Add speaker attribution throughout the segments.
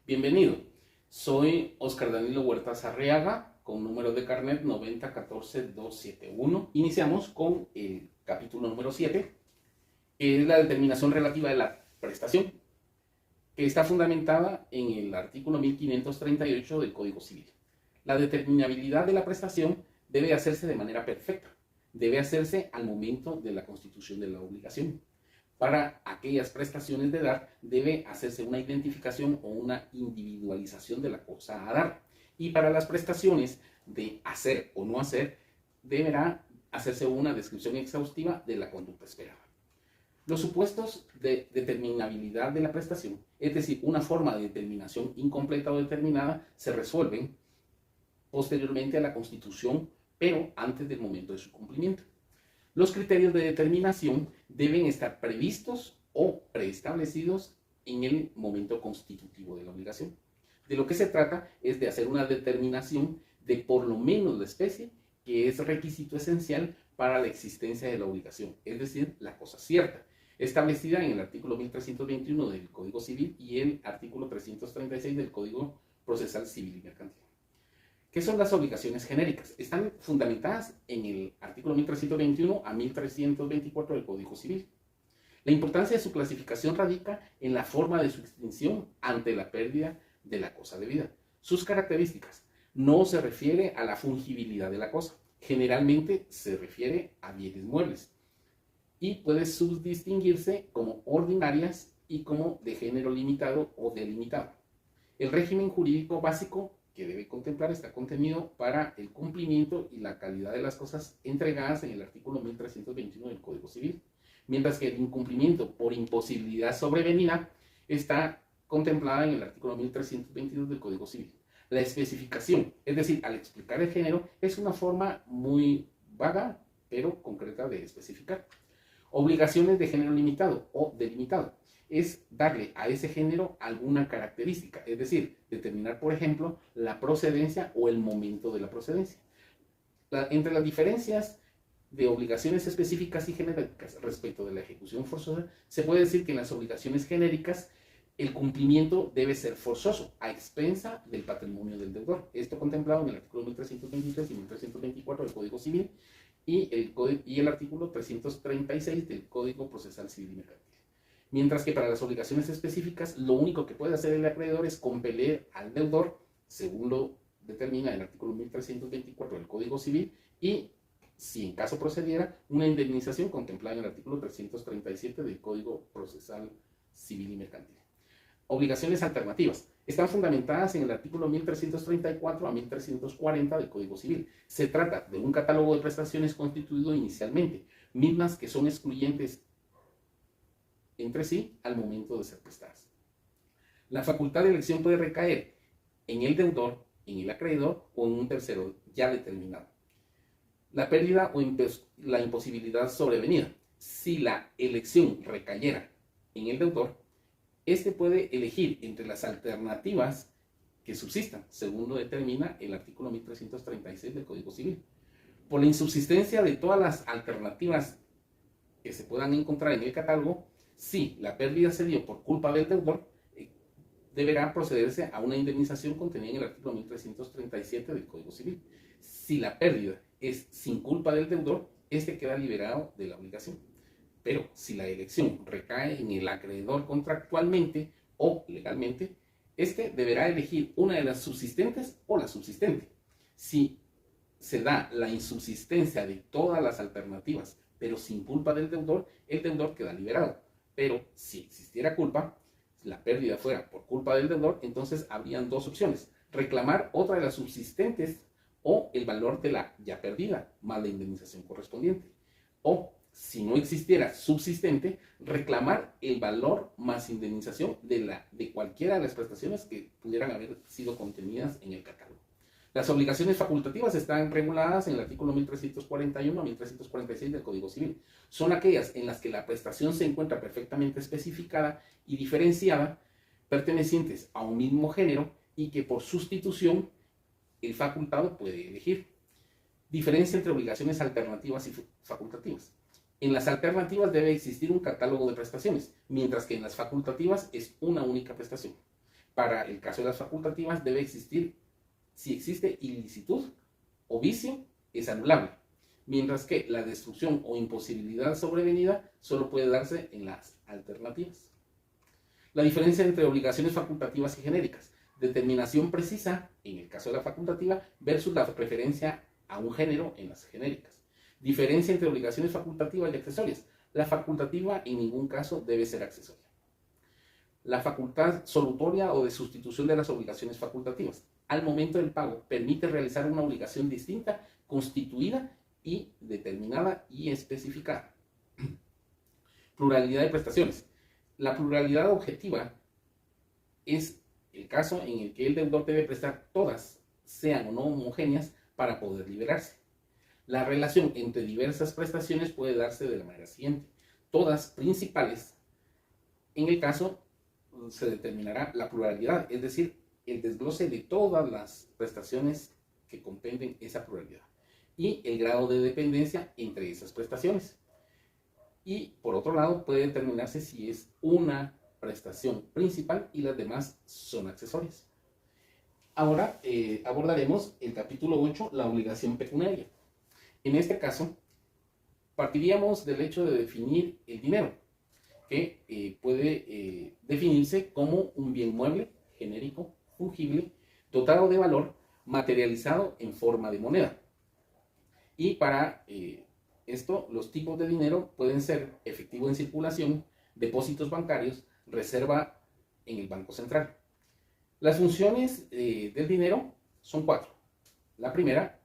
Speaker 1: Bienvenido, soy Oscar Danilo Huertas Arriaga con número de carnet 9014271. Iniciamos con el capítulo número 7, que es la determinación relativa de la prestación, que está fundamentada en el artículo 1538 del Código Civil. La determinabilidad de la prestación debe hacerse de manera perfecta, debe hacerse al momento de la constitución de la obligación. Para aquellas prestaciones de dar, debe hacerse una identificación o una individualización de la cosa a dar. Y para las prestaciones de hacer o no hacer, deberá hacerse una descripción exhaustiva de la conducta esperada. Los supuestos de determinabilidad de la prestación, es decir, una forma de determinación incompleta o determinada, se resuelven posteriormente a la constitución, pero antes del momento de su cumplimiento. Los criterios de determinación deben estar previstos o preestablecidos en el momento constitutivo de la obligación. De lo que se trata es de hacer una determinación de por lo menos la especie, que es requisito esencial para la existencia de la obligación, es decir, la cosa cierta, establecida en el artículo 1321 del Código Civil y el artículo 336 del Código Procesal Civil y Mercantil. ¿Qué son las obligaciones genéricas? Están fundamentadas en el artículo 1321 a 1324 del Código Civil. La importancia de su clasificación radica en la forma de su extinción ante la pérdida de la cosa debida. Sus características: no se refiere a la fungibilidad de la cosa, generalmente se refiere a bienes muebles y puede subdistinguirse como ordinarias y como de género limitado o delimitado. El régimen jurídico básico que debe contemplar está contenido para el cumplimiento y la calidad de las cosas entregadas en el artículo 1321 del Código Civil, mientras que el incumplimiento por imposibilidad sobrevenida está contemplada en el artículo 1322 del Código Civil. La especificación, es decir, al explicar el género, es una forma muy vaga, pero concreta de especificar. Obligaciones de género limitado o delimitado es darle a ese género alguna característica, es decir, determinar, por ejemplo, la procedencia o el momento de la procedencia. Entre las diferencias de obligaciones específicas y genéricas respecto de la ejecución forzosa, se puede decir que en las obligaciones genéricas el cumplimiento debe ser forzoso, a expensa del patrimonio del deudor. Esto contemplado en el artículo 1323 y 1324 del Código Civil y el artículo 336 del Código Procesal Civil y Mercantil. Mientras que para las obligaciones específicas, lo único que puede hacer el acreedor es compeler al deudor, según lo determina el artículo 1324 del Código Civil, y, si en caso procediera, una indemnización contemplada en el artículo 337 del Código Procesal Civil y Mercantil. Obligaciones alternativas. Están fundamentadas en el artículo 1334 a 1340 del Código Civil. Se trata de un catálogo de prestaciones constituido inicialmente, mismas que son excluyentes entre sí al momento de ser prestadas. La facultad de elección puede recaer en el deudor, en el acreedor o en un tercero ya determinado. La pérdida o la imposibilidad sobrevenida. Si la elección recayera en el deudor, este puede elegir entre las alternativas que subsistan, según lo determina el artículo 1336 del Código Civil. Por la insubsistencia de todas las alternativas que se puedan encontrar en el catálogo, si la pérdida se dio por culpa del deudor, deberá procederse a una indemnización contenida en el artículo 1337 del Código Civil. Si la pérdida es sin culpa del deudor, este queda liberado de la obligación. Pero si la elección recae en el acreedor contractualmente o legalmente, este deberá elegir una de las subsistentes o la subsistente. Si se da la insubsistencia de todas las alternativas, pero sin culpa del deudor, el deudor queda liberado. Pero si existiera culpa, la pérdida fuera por culpa del deudor, entonces habrían dos opciones: reclamar otra de las subsistentes o el valor de la ya perdida, más la indemnización correspondiente. O, si no existiera subsistente, reclamar el valor más indemnización de cualquiera de las prestaciones que pudieran haber sido contenidas en el catálogo. Las obligaciones facultativas están reguladas en el artículo 1341 a 1346 del Código Civil. Son aquellas en las que la prestación se encuentra perfectamente especificada y diferenciada, pertenecientes a un mismo género y que por sustitución el facultado puede elegir. Diferencia entre obligaciones alternativas y facultativas. En las alternativas debe existir un catálogo de prestaciones, mientras que en las facultativas es una única prestación. Para el caso de las facultativas debe existir, si existe ilicitud o vicio, es anulable, mientras que la destrucción o imposibilidad sobrevenida solo puede darse en las alternativas. La diferencia entre obligaciones facultativas y genéricas. Determinación precisa, en el caso de la facultativa, versus la preferencia a un género en las genéricas. Diferencia entre obligaciones facultativas y accesorias. La facultativa en ningún caso debe ser accesoria. La facultad solutoria o de sustitución de las obligaciones facultativas. Al momento del pago, permite realizar una obligación distinta, constituida y determinada y especificada. Pluralidad de prestaciones. La pluralidad objetiva es el caso en el que el deudor debe prestar todas, sean o no homogéneas, para poder liberarse. La relación entre diversas prestaciones puede darse de la manera siguiente. Todas principales. En el caso se determinará la pluralidad, es decir, el desglose de todas las prestaciones que comprenden esa pluralidad y el grado de dependencia entre esas prestaciones. Y por otro lado puede determinarse si es una prestación principal y las demás son accesorias. Ahora abordaremos el capítulo 8, la obligación pecuniaria. En este caso, partiríamos del hecho de definir el dinero, que puede definirse como un bien mueble, genérico, fungible, dotado de valor, materializado en forma de moneda. Y para esto, los tipos de dinero pueden ser efectivo en circulación, depósitos bancarios, reserva en el Banco Central. Las funciones del dinero son 4. La primera,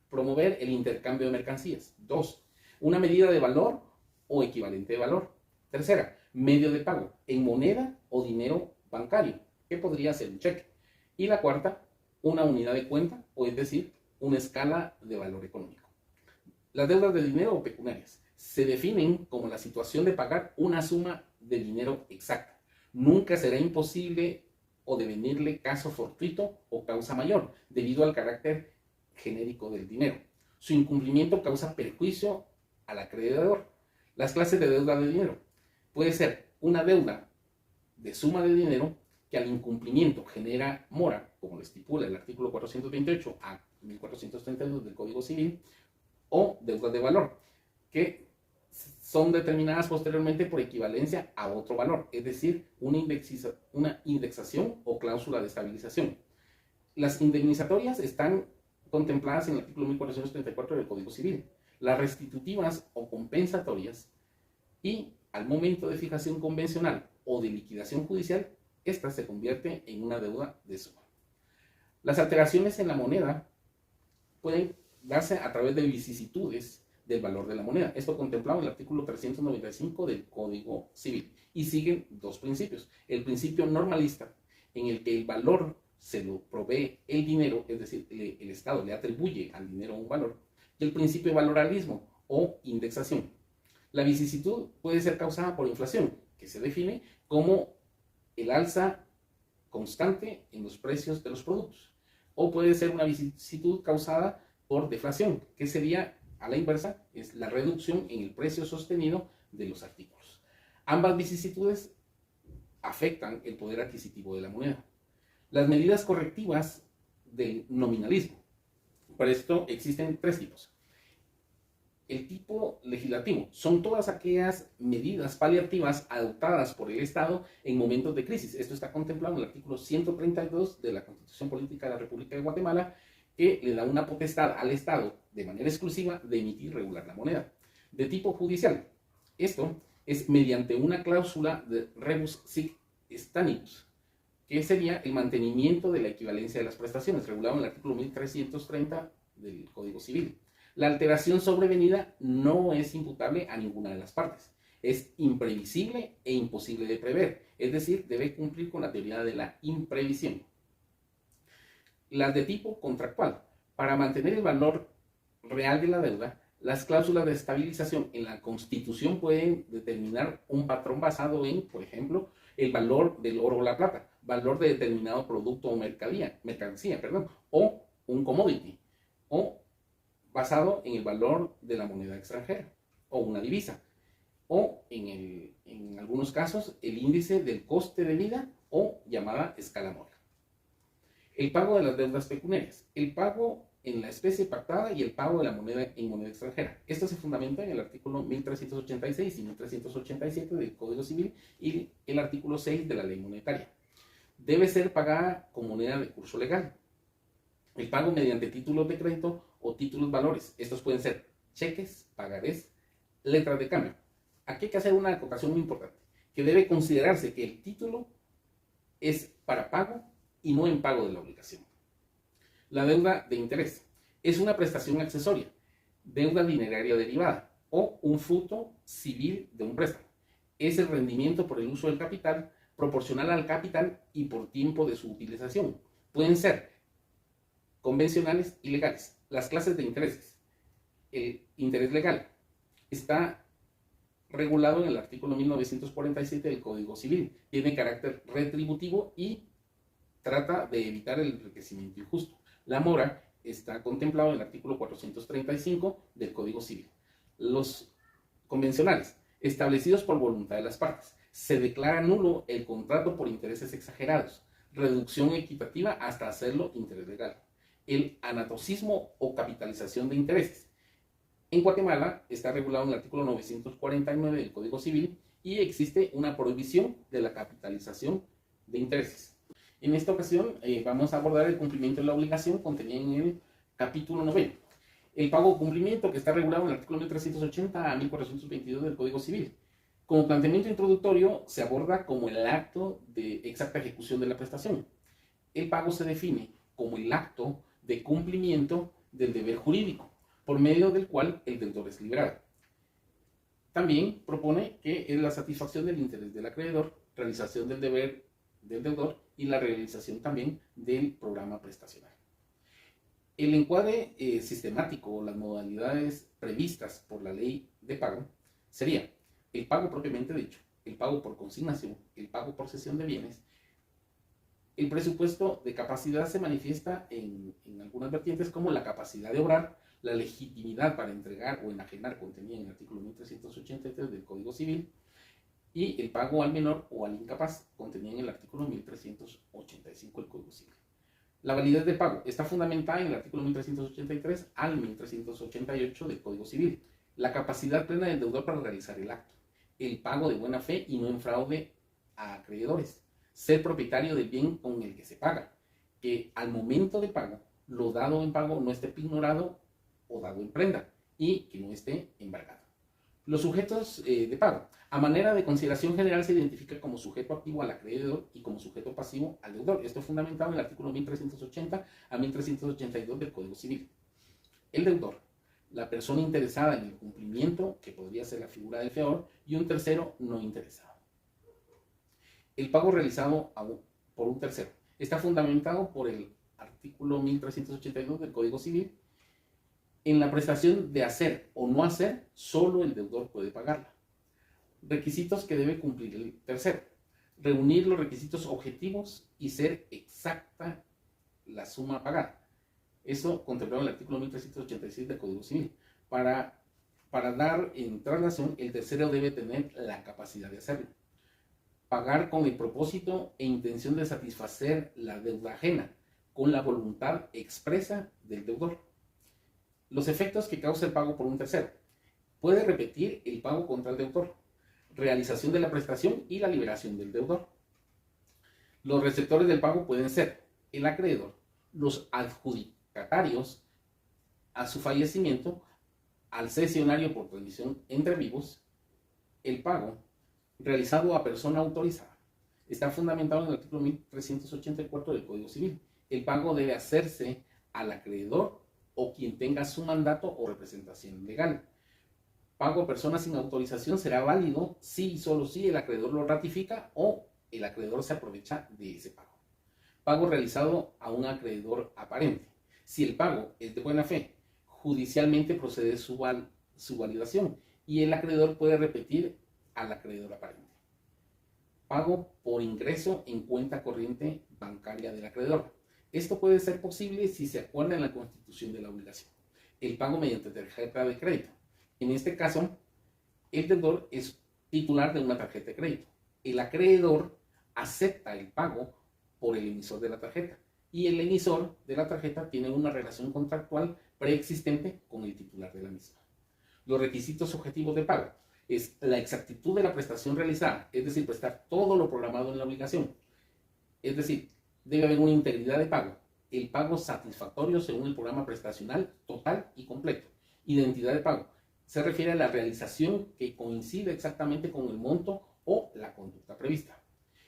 Speaker 1: promover el intercambio de mercancías. 2, una medida de valor o equivalente de valor. Tercera, medio de pago en moneda o dinero bancario, que podría ser un cheque. Y la cuarta, una unidad de cuenta, o es decir, una escala de valor económico. Las deudas de dinero o pecuniarias se definen como la situación de pagar una suma de dinero exacta. Nunca será imposible o devenirle caso fortuito o causa mayor, debido al carácter genérico del dinero. Su incumplimiento causa perjuicio al acreedor. Las clases de deuda de dinero. Puede ser una deuda de suma de dinero que al incumplimiento genera mora, como lo estipula el artículo 428 a 1432 del Código Civil, o deudas de valor, que son determinadas posteriormente por equivalencia a otro valor, es decir, una indexación o cláusula de estabilización. Las indemnizatorias están contempladas en el artículo 1434 del Código Civil, las restitutivas o compensatorias, y al momento de fijación convencional o de liquidación judicial, esta se convierte en una deuda de suma. Las alteraciones en la moneda pueden darse a través de vicisitudes del valor de la moneda. Esto contemplado en el artículo 395 del Código Civil. Y siguen dos principios. El principio normalista, en el que el valor se lo provee el dinero, es decir, el Estado le atribuye al dinero un valor. Y el principio de valoralismo o indexación. La vicisitud puede ser causada por inflación, que se define como el alza constante en los precios de los productos. O puede ser una vicisitud causada por deflación, que sería a la inversa, es la reducción en el precio sostenido de los artículos. Ambas vicisitudes afectan el poder adquisitivo de la moneda. Las medidas correctivas del nominalismo. Para esto existen 3 tipos. El tipo legislativo son todas aquellas medidas paliativas adoptadas por el Estado en momentos de crisis. Esto está contemplado en el artículo 132 de la Constitución Política de la República de Guatemala, que le da una potestad al Estado de manera exclusiva de emitir y regular la moneda. De tipo judicial, esto es mediante una cláusula de rebus sic stantibus, que sería el mantenimiento de la equivalencia de las prestaciones, regulado en el artículo 1330 del Código Civil. La alteración sobrevenida no es imputable a ninguna de las partes. Es imprevisible e imposible de prever, es decir, debe cumplir con la teoría de la imprevisión. Las de tipo contractual. Para mantener el valor real de la deuda, las cláusulas de estabilización en la Constitución pueden determinar un patrón basado en, por ejemplo, el valor del oro o la plata, valor de determinado producto o mercancía, o un commodity, o basado en el valor de la moneda extranjera, o una divisa, o en algunos casos el índice del coste de vida o llamada escala mora. El pago de las deudas pecuniarias. El pago en la especie pactada y el pago de la moneda en moneda extranjera. Esto se fundamenta en el artículo 1386 y 1387 del Código Civil y el artículo 6 de la Ley Monetaria. Debe ser pagada con moneda de curso legal. El pago mediante títulos de crédito o títulos valores. Estos pueden ser cheques, pagarés, letras de cambio. Aquí hay que hacer una acotación muy importante, que debe considerarse que el título es para pago y no en pago de la obligación. La deuda de interés es una prestación accesoria, deuda dineraria derivada o un fruto civil de un préstamo. Es el rendimiento por el uso del capital proporcional al capital y por tiempo de su utilización. Pueden ser convencionales y legales. Las clases de intereses. El interés legal está regulado en el artículo 1947 del Código Civil. Tiene carácter retributivo y trata de evitar el enriquecimiento injusto. La mora está contemplado en el artículo 435 del Código Civil. Los convencionales, establecidos por voluntad de las partes. Se declara nulo el contrato por intereses exagerados. Reducción equitativa hasta hacerlo interés legal. El anatocismo o capitalización de intereses. En Guatemala está regulado en el artículo 949 del Código Civil y existe una prohibición de la capitalización de intereses. En esta ocasión vamos a abordar el cumplimiento de la obligación contenida en el capítulo 9. El pago o cumplimiento, que está regulado en el artículo 1380 a 1422 del Código Civil. Como planteamiento introductorio se aborda como el acto de exacta ejecución de la prestación. El pago se define como el acto de cumplimiento del deber jurídico, por medio del cual el deudor es liberado. También propone que es la satisfacción del interés del acreedor, realización del deber del deudor y la realización también del programa prestacional. El encuadre sistemático o las modalidades previstas por la ley de pago sería el pago propiamente dicho, el pago por consignación, el pago por cesión de bienes. El presupuesto de capacidad se manifiesta en algunas vertientes como la capacidad de obrar, la legitimidad para entregar o enajenar contenida en el artículo 1383 del Código Civil y el pago al menor o al incapaz contenida en el artículo 1385 del Código Civil. La validez de pago está fundamentada en el artículo 1383 al 1388 del Código Civil. La capacidad plena del deudor para realizar el acto. El pago de buena fe y no en fraude a acreedores. Ser propietario del bien con el que se paga. Que al momento de pago, lo dado en pago no esté pignorado o dado en prenda y que no esté embargado. Los sujetos de pago. A manera de consideración general se identifica como sujeto activo al acreedor y como sujeto pasivo al deudor. Esto es fundamentado en el artículo 1380 a 1382 del Código Civil. El deudor, la persona interesada en el cumplimiento, que podría ser la figura del fiador, y un tercero no interesado. El pago realizado por un tercero está fundamentado por el artículo 1382 del Código Civil. En la prestación de hacer o no hacer, solo el deudor puede pagarla. Requisitos que debe cumplir el tercero. Reunir los requisitos objetivos y ser exacta la suma pagada. Eso contemplado en el artículo 1386 del Código Civil. Para dar en traslación, el tercero debe tener la capacidad de hacerlo. Pagar con el propósito e intención de satisfacer la deuda ajena, con la voluntad expresa del deudor. Los efectos que causa el pago por un tercero. Puede repetir el pago contra el deudor. Realización de la prestación y la liberación del deudor. Los receptores del pago pueden ser el acreedor, los adjudicatarios a su fallecimiento, al cesionario por transmisión entre vivos. El pago realizado a persona autorizada está fundamentado en el artículo 1384 del Código Civil. El pago debe hacerse al acreedor o quien tenga su mandato o representación legal. Pago a persona sin autorización será válido si y solo si el acreedor lo ratifica o el acreedor se aprovecha de ese pago. Pago realizado a un acreedor aparente. Si el pago es de buena fe, judicialmente procede su validación y el acreedor puede repetir al acreedor aparente. Pago por ingreso en cuenta corriente bancaria del acreedor. Esto puede ser posible si se acuerda en la constitución de la obligación. El pago mediante tarjeta de crédito. En este caso, el deudor es titular de una tarjeta de crédito. El acreedor acepta el pago por el emisor de la tarjeta y el emisor de la tarjeta tiene una relación contractual preexistente con el titular de la misma. Los requisitos objetivos de pago es la exactitud de la prestación realizada, es decir, prestar todo lo programado en la obligación. Es decir, debe haber una integridad de pago, el pago satisfactorio según el programa prestacional total y completo. Identidad de pago se refiere a la realización que coincide exactamente con el monto o la conducta prevista.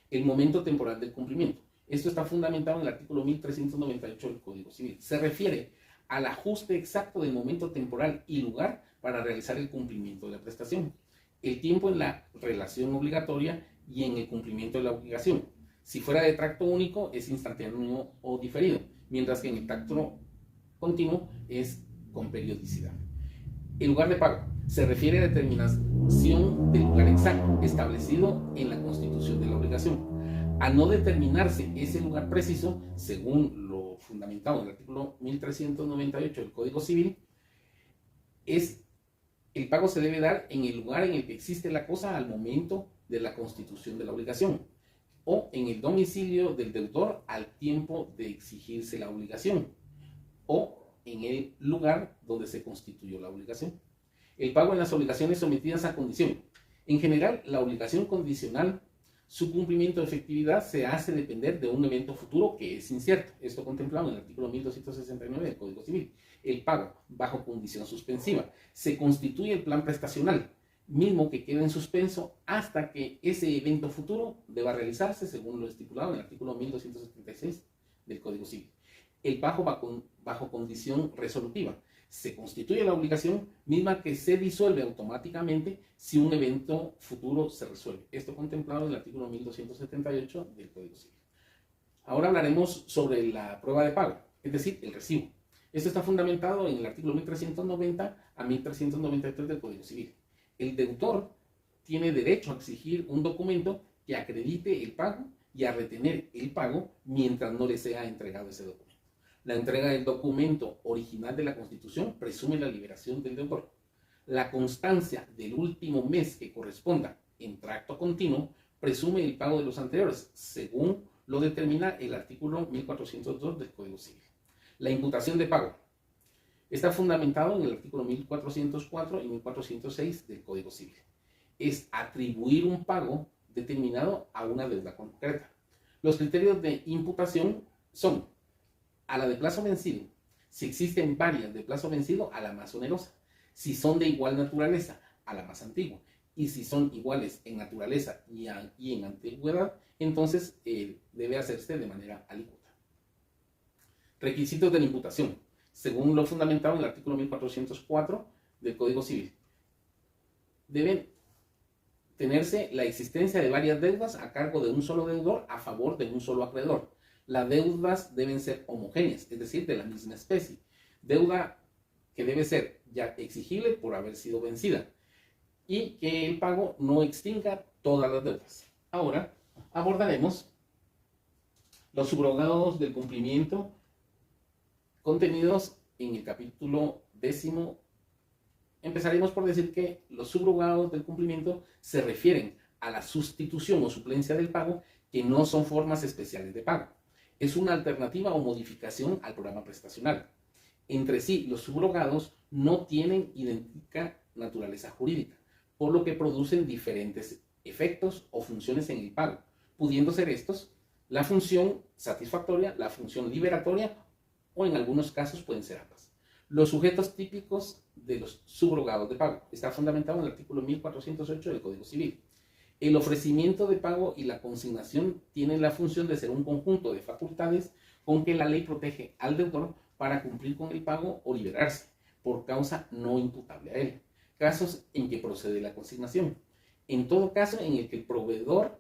Speaker 1: El momento temporal del cumplimiento. Esto está fundamentado en el artículo 1398 del Código Civil. Se refiere al ajuste exacto del momento temporal y lugar para realizar el cumplimiento de la prestación. El tiempo en la relación obligatoria y en el cumplimiento de la obligación. Si fuera de tracto único es instantáneo o diferido, mientras que en el tracto continuo es con periodicidad. El lugar de pago se refiere a determinación del lugar exacto establecido en la constitución de la obligación. Al no determinarse ese lugar preciso, según lo fundamentado en el artículo 1398 del Código Civil, el pago se debe dar en el lugar en el que existe la cosa al momento de la constitución de la obligación o en el domicilio del deudor al tiempo de exigirse la obligación o en el lugar donde se constituyó la obligación. El pago en las obligaciones sometidas a condición. En general, la obligación condicional, su cumplimiento de efectividad se hace depender de un evento futuro que es incierto. Esto contemplado en el artículo 1269 del Código Civil. El pago bajo condición suspensiva. Se constituye el plan prestacional, mismo que queda en suspenso hasta que ese evento futuro deba realizarse según lo estipulado en el artículo 1276 del Código Civil. El pago bajo condición resolutiva. Se constituye la obligación misma que se disuelve automáticamente si un evento futuro se resuelve. Esto contemplado en el artículo 1278 del Código Civil. Ahora hablaremos sobre la prueba de pago, es decir, el recibo. Esto está fundamentado en el artículo 1390 a 1393 del Código Civil. El deudor tiene derecho a exigir un documento que acredite el pago y a retener el pago mientras no le sea entregado ese documento. La entrega del documento original de la Constitución presume la liberación del deudor. La constancia del último mes que corresponda en tracto continuo presume el pago de los anteriores, según lo determina el artículo 1402 del Código Civil. La imputación de pago está fundamentado en el artículo 1404 y 1406 del Código Civil. Es atribuir un pago determinado a una deuda concreta. Los criterios de imputación son a la de plazo vencido, si existen varias de plazo vencido, a la más onerosa, si son de igual naturaleza, a la más antigua, y si son iguales en naturaleza y en antigüedad, entonces debe hacerse de manera alícuota. Requisitos de la imputación, según lo fundamentado en el artículo 1404 del Código Civil. Deben tenerse la existencia de varias deudas a cargo de un solo deudor a favor de un solo acreedor. Las deudas deben ser homogéneas, es decir, de la misma especie. Deuda que debe ser ya exigible por haber sido vencida y que el pago no extinga todas las deudas. Ahora abordaremos los subrogados del cumplimiento contenidos en el capítulo 10. Empezaremos por decir que los subrogados del cumplimiento se refieren a la sustitución o suplencia del pago que no son formas especiales de pago. Es una alternativa o modificación al programa prestacional. Entre sí, los subrogados no tienen idéntica naturaleza jurídica, por lo que producen diferentes efectos o funciones en el pago, pudiendo ser estos la función satisfactoria, la función liberatoria o en algunos casos pueden ser ambas. Los sujetos típicos de los subrogados de pago está fundamentado en el artículo 1408 del Código Civil. El ofrecimiento de pago y la consignación tienen la función de ser un conjunto de facultades con que la ley protege al deudor para cumplir con el pago o liberarse por causa no imputable a él. Casos en que procede la consignación. En todo caso en el que el proveedor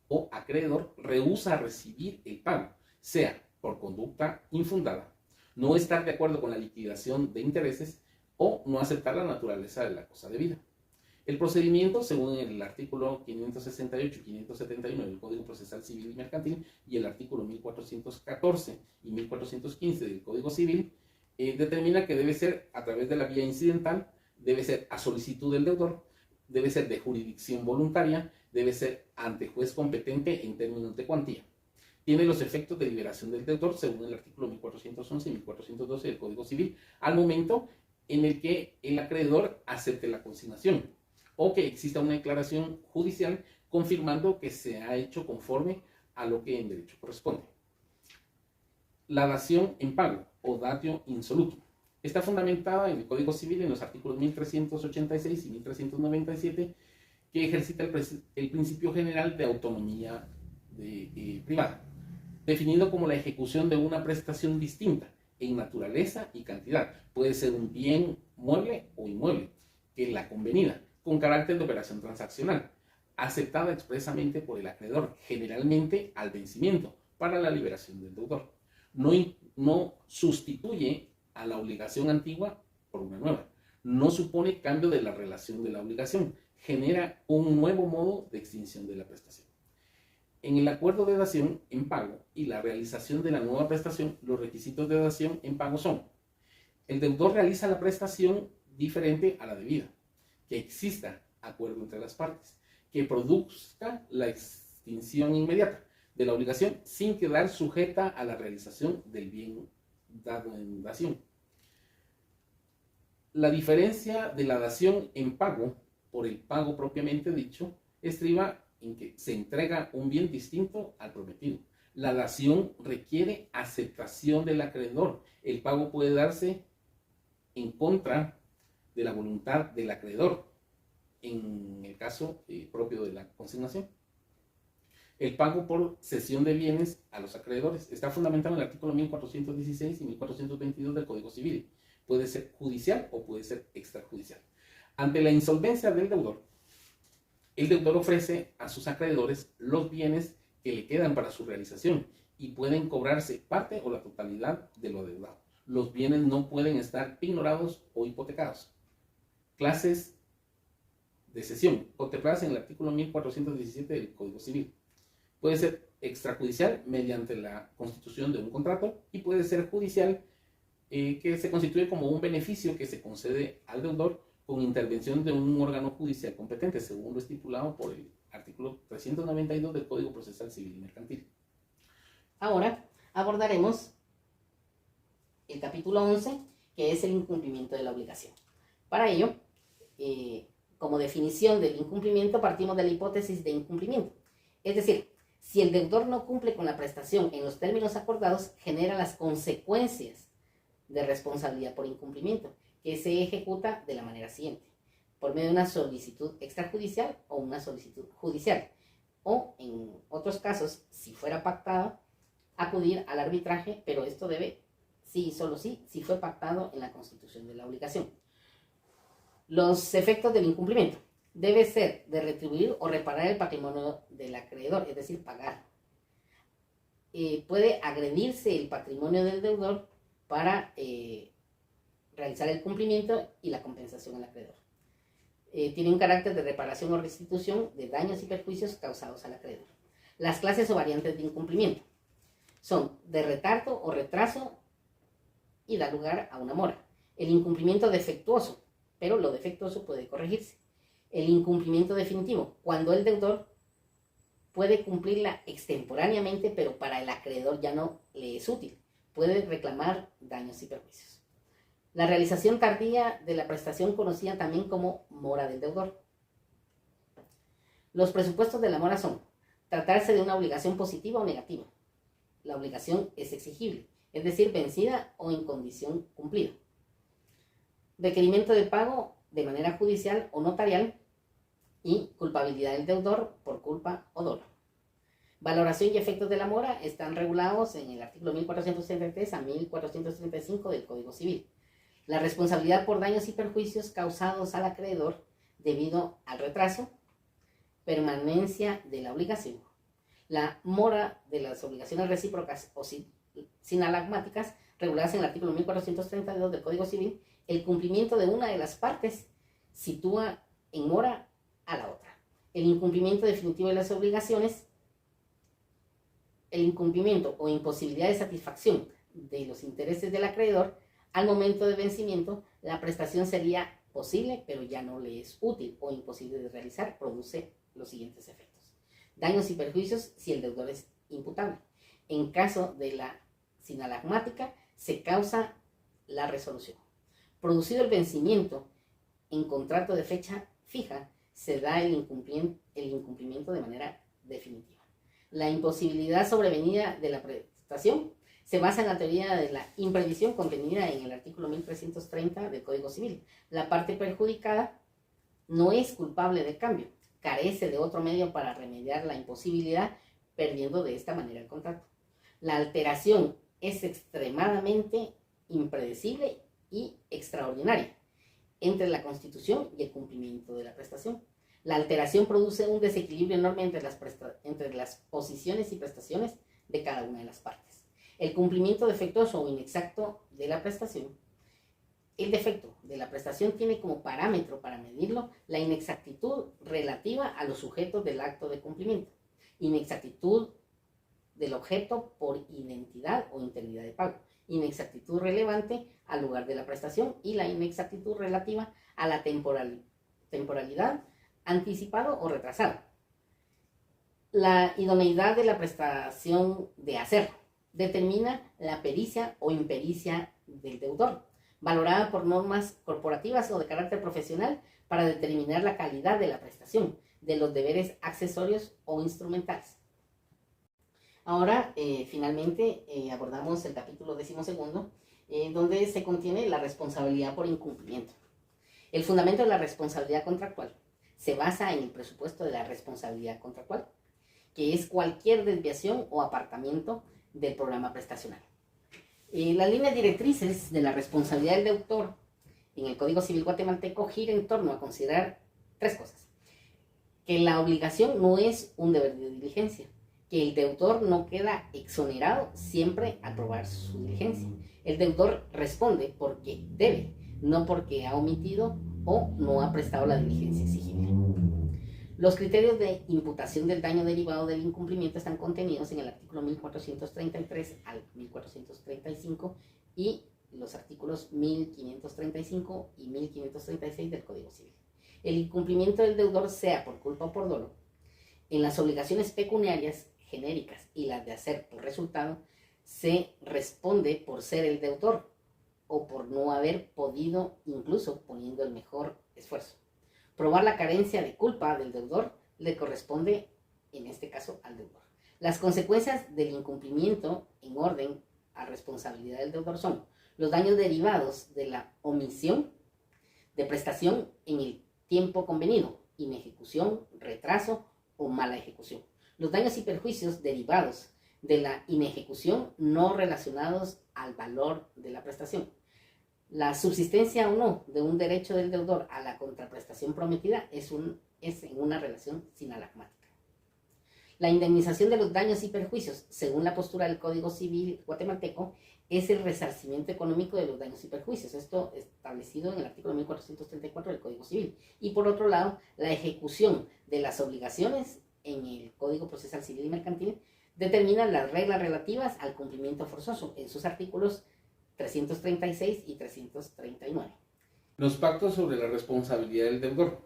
Speaker 1: o acreedor rehúsa recibir el pago, sea por conducta infundada, no estar de acuerdo con la liquidación de intereses o no aceptar la naturaleza de la cosa debida. El procedimiento, según el artículo 568 y 579 del Código Procesal Civil y Mercantil y el artículo 1414 y 1415 del Código Civil, determina que debe ser a través de la vía incidental, debe ser a solicitud del deudor, debe ser de jurisdicción voluntaria, debe ser ante juez competente en términos de cuantía. Tiene los efectos de liberación del deudor según el artículo 1411 y 1412 del Código Civil al momento en el que el acreedor acepte la consignación o que exista una declaración judicial confirmando que se ha hecho conforme a lo que en derecho corresponde. La dación en pago o datio insolutum está fundamentada en el Código Civil en los artículos 1386 y 1397 que ejercita el principio general de autonomía privada, definido como la ejecución de una prestación distinta en naturaleza y cantidad. Puede ser un bien mueble o inmueble, que la convenida, con carácter de operación transaccional, aceptada expresamente por el acreedor, generalmente al vencimiento, para la liberación del deudor. No sustituye a la obligación antigua por una nueva. No supone cambio de la relación de la obligación. Genera un nuevo modo de extinción de la prestación. En el acuerdo de dación en pago y la realización de la nueva prestación, los requisitos de dación en pago son: el deudor realiza la prestación diferente a la debida, que exista acuerdo entre las partes, que produzca la extinción inmediata de la obligación sin quedar sujeta a la realización del bien dado en dación. La diferencia de la dación en pago por el pago propiamente dicho estriba en que se entrega un bien distinto al prometido. La dación requiere aceptación del acreedor. El pago puede darse en contra de la voluntad del acreedor, en el caso propio de la consignación. El pago por cesión de bienes a los acreedores está fundamentado en el artículo 1416 y 1422 del Código Civil. Puede ser judicial o puede ser extrajudicial. Ante la insolvencia del deudor, el deudor ofrece a sus acreedores los bienes que le quedan para su realización y pueden cobrarse parte o la totalidad de lo adeudado. Los bienes no pueden estar ignorados o hipotecados. Clases de cesión contempladas en el artículo 1417 del Código Civil. Puede ser extrajudicial mediante la constitución de un contrato y puede ser judicial que se constituye como un beneficio que se concede al deudor con intervención de un órgano judicial competente, según lo estipulado por el artículo 392 del Código Procesal Civil y Mercantil.
Speaker 2: Ahora abordaremos el capítulo 11, que es el incumplimiento de la obligación. Para ello, como definición del incumplimiento, partimos de la hipótesis de incumplimiento. Es decir, si el deudor no cumple con la prestación en los términos acordados, genera las consecuencias de responsabilidad por incumplimiento, que se ejecuta de la manera siguiente: por medio de una solicitud extrajudicial o una solicitud judicial, o en otros casos, si fuera pactado, acudir al arbitraje, pero esto debe, sí y solo sí, si fue pactado en la constitución de la obligación. Los efectos del incumplimiento: debe ser de retribuir o reparar el patrimonio del acreedor, es decir, pagar. Puede agredirse el patrimonio del deudor para realizar el cumplimiento y la compensación al acreedor. Tiene un carácter de reparación o restitución de daños y perjuicios causados al acreedor. Las clases o variantes de incumplimiento son de retardo o retraso y da lugar a una mora. El incumplimiento defectuoso, pero lo defectuoso puede corregirse. El incumplimiento definitivo, cuando el deudor puede cumplirla extemporáneamente, pero para el acreedor ya no le es útil. Puede reclamar daños y perjuicios. La realización tardía de la prestación, conocida también como mora del deudor. Los presupuestos de la mora son: tratarse de una obligación positiva o negativa. La obligación es exigible, es decir, vencida o en condición cumplida. Requerimiento de pago de manera judicial o notarial y culpabilidad del deudor por culpa o dolo. Valoración y efectos de la mora están regulados en el artículo 1433 a 1435 del Código Civil. La responsabilidad por daños y perjuicios causados al acreedor debido al retraso, permanencia de la obligación. La mora de las obligaciones recíprocas o sinalagmáticas reguladas en el artículo 1432 del Código Civil. El cumplimiento de una de las partes sitúa en mora a la otra. El incumplimiento definitivo de las obligaciones, el incumplimiento o imposibilidad de satisfacción de los intereses del acreedor al momento de vencimiento, la prestación sería posible, pero ya no le es útil o imposible de realizar, produce los siguientes efectos. Daños y perjuicios si el deudor es imputable. En caso de la sinalagmática, se causa la resolución. Producido el vencimiento en contrato de fecha fija, se da el incumplimiento de manera definitiva. La imposibilidad sobrevenida de la prestación se basa en la teoría de la imprevisión contenida en el artículo 1330 del Código Civil. La parte perjudicada no es culpable del cambio, carece de otro medio para remediar la imposibilidad, perdiendo de esta manera el contrato. La alteración es extremadamente impredecible y extraordinaria entre la constitución y el cumplimiento de la prestación. La alteración produce un desequilibrio enorme entre las posiciones y prestaciones de cada una de las partes. El cumplimiento defectuoso o inexacto de la prestación. El defecto de la prestación tiene como parámetro para medirlo la inexactitud relativa a los sujetos del acto de cumplimiento, inexactitud del objeto por identidad o integridad de pago, inexactitud relevante al lugar de la prestación y la inexactitud relativa a la temporalidad, anticipado o retrasado. La idoneidad de la prestación de hacerlo determina la pericia o impericia del deudor, valorada por normas corporativas o de carácter profesional para determinar la calidad de la prestación, de los deberes accesorios o instrumentales. Ahora, finalmente, abordamos el capítulo 12, donde se contiene la responsabilidad por incumplimiento. El fundamento de la responsabilidad contractual se basa en el presupuesto de la responsabilidad contractual, que es cualquier desviación o apartamiento del programa prestacional. Las líneas directrices de la responsabilidad del deudor en el Código Civil guatemalteco gira en torno a considerar tres cosas: que la obligación no es un deber de diligencia, que el deudor no queda exonerado siempre al probar su diligencia. El deudor responde porque debe, no porque ha omitido o no ha prestado la diligencia exigible. Los criterios de imputación del daño derivado del incumplimiento están contenidos en el artículo 1433 al 1435 y los artículos 1535 y 1536 del Código Civil. El incumplimiento del deudor, sea por culpa o por dolo, en las obligaciones pecuniarias genéricas y las de hacer por resultado, se responde por ser el deudor o por no haber podido, incluso poniendo el mejor esfuerzo. Probar la carencia de culpa del deudor le corresponde, en este caso, al deudor. Las consecuencias del incumplimiento en orden a responsabilidad del deudor son los daños derivados de la omisión de prestación en el tiempo convenido, inejecución, retraso o mala ejecución. Los daños y perjuicios derivados de la inejecución no relacionados al valor de la prestación. La subsistencia o no de un derecho del deudor a la contraprestación prometida es en una relación sinalagmática. La indemnización de los daños y perjuicios, según la postura del Código Civil guatemalteco, es el resarcimiento económico de los daños y perjuicios, esto establecido en el artículo 1434 del Código Civil. Y por otro lado, la ejecución de las obligaciones en el Código Procesal Civil y Mercantil determina las reglas relativas al cumplimiento forzoso en sus artículos 336 y 339.
Speaker 1: Los pactos sobre la responsabilidad del deudor.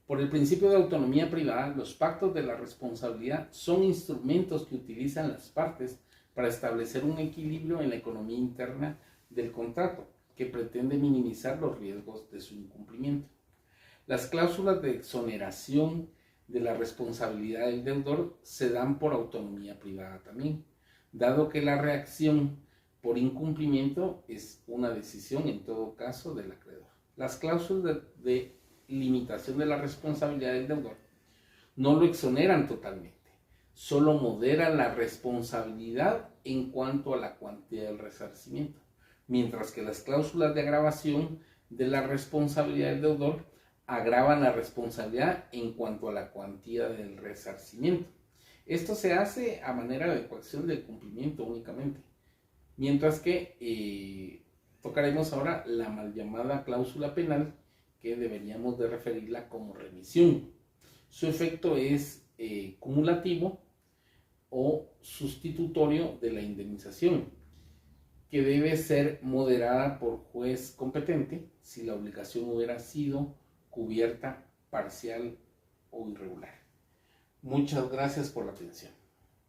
Speaker 1: Por el principio de autonomía privada, los pactos de la responsabilidad son instrumentos que utilizan las partes para establecer un equilibrio en la economía interna del contrato, que pretende minimizar los riesgos de su incumplimiento. Las cláusulas de exoneración de la responsabilidad del deudor se dan por autonomía privada también, dado que la reacción por incumplimiento es una decisión en todo caso del acreedor. Las cláusulas de limitación de la responsabilidad del deudor no lo exoneran totalmente, solo moderan la responsabilidad en cuanto a la cuantía del resarcimiento, mientras que las cláusulas de agravación de la responsabilidad del deudor agravan la responsabilidad en cuanto a la cuantía del resarcimiento. Esto se hace a manera de coacción del cumplimiento únicamente. Mientras que tocaremos ahora la mal llamada cláusula penal, que deberíamos de referirla como remisión. Su efecto es cumulativo o sustitutorio de la indemnización. que debe ser moderada por juez competente si la obligación hubiera sido cubierta parcial o irregular. Muchas gracias por la atención.